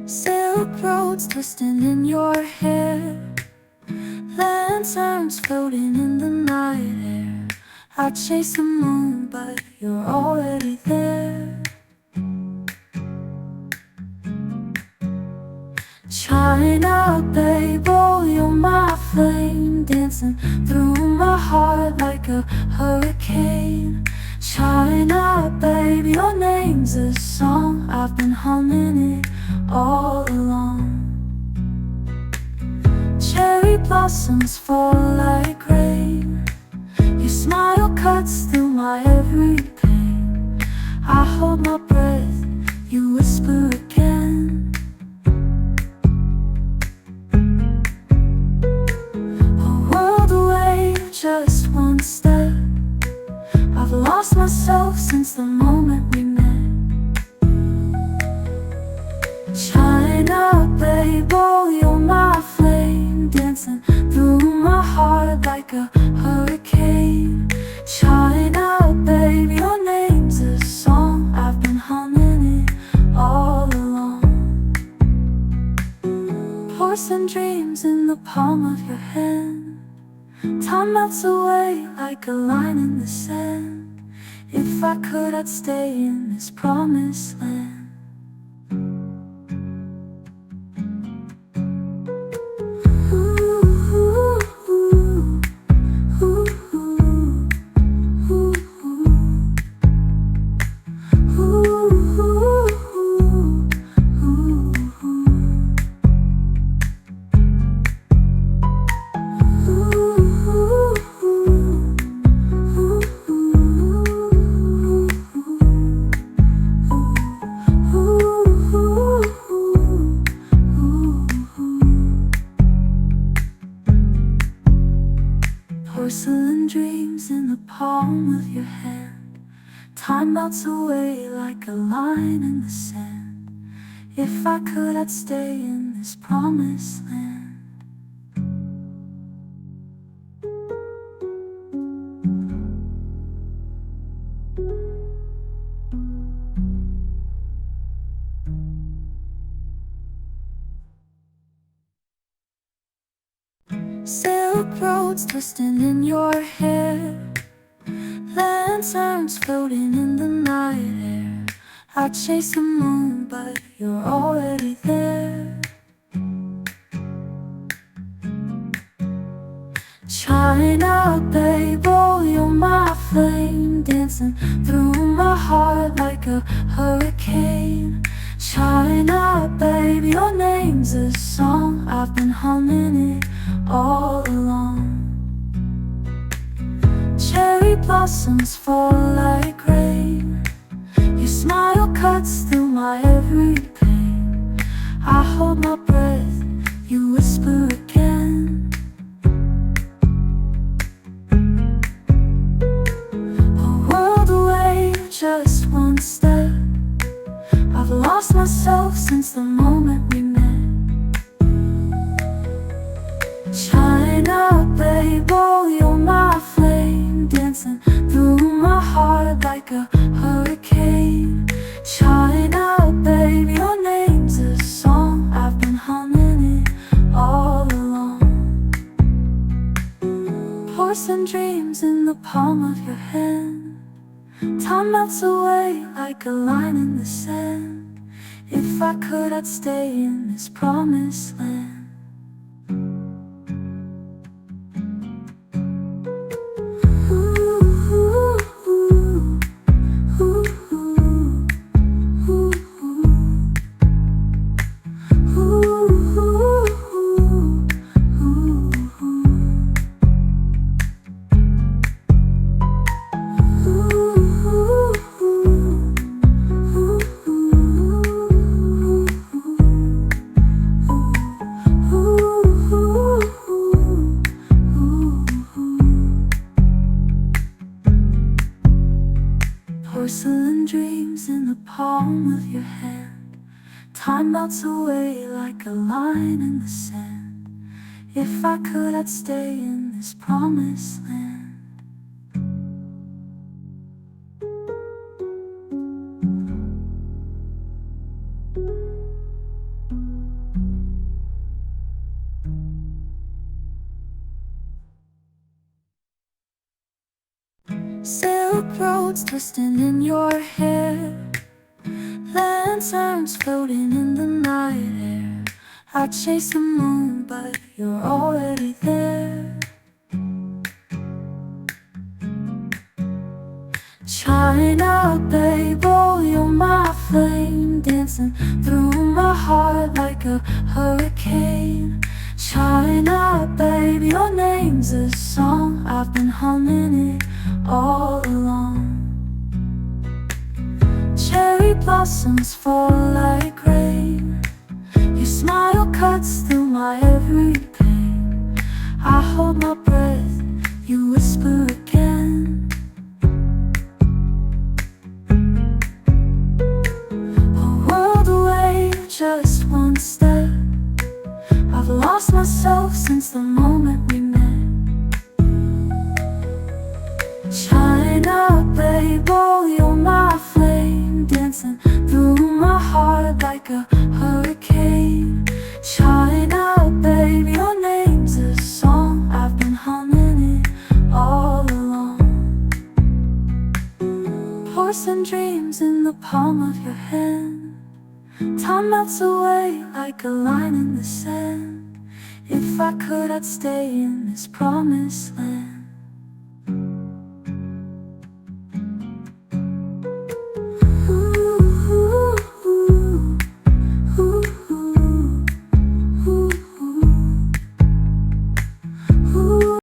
Silk roads twisting in your hair, lanterns floating in the night air. I chase the moon, but you're already there. China, babe, oh, you're my flame, dancing through my heart like a hurricane. China, babe, your name's a song, I've been humming it all along. Cherry blossoms fall like rain, your smile cuts through my every pain. I hold my breath, you whisper again. A world away, just one step. I've lost myself since the moment we met. China, babe, oh, you're my flame, dancing through my heart like a hurricane. China, babe, your name's a song, I've been humming it all along. Porcelain dreams in the palm of your hand, time melts away like a line in the sand. If I could, I'd stay in this promised land. Porcelain dreams in the palm of your hand, time melts away like a line in the sand. If I could, I'd stay in this promised land. Silk roads twisting in your hair, lanterns floating in the night air. I chase the moon, but you're already there. China, babe, oh, you're my flame, dancing through my heart like a hurricane. China, babe, your name's a song, I've been humming it all along. Cherry blossoms fall like rain, your smile cuts through my every pain. I hold my breath, you whisper again. A world away, just one step. I've lost myself since the moment we met. China, babe, oh, you're my flame, dancing through my heart like a hurricane. China, babe, your name's a song, I've been humming it all along. Porcelain dreams in the palm of your hand, time melts away like a line in the sand. If I could, I'd stay in this promised land. Porcelain dreams in the palm of your hand, time melts away like a line in the sand. If I could, I'd stay in this promised land. roads twisting in your hair, lanterns floating in the night air. I chase the moon, but you're already there. China, babe, oh, you're my flame, dancing through my heart like a hurricane. China, babe, your name's a song, I've been humming it all along. Cherry blossoms fall like rain, your smile cuts through my every pain. I hold my breath, you whisper again. A world away, just one step. I've lost myself since the moment we met. China, babe, oh, you're my flame, dancing through my heart like a hurricane. China, babe, your name's a song, I've been humming it all along. Porcelain dreams in the palm of your hand, time melts away like a line in the sand. If I could, I'd stay in this promised land.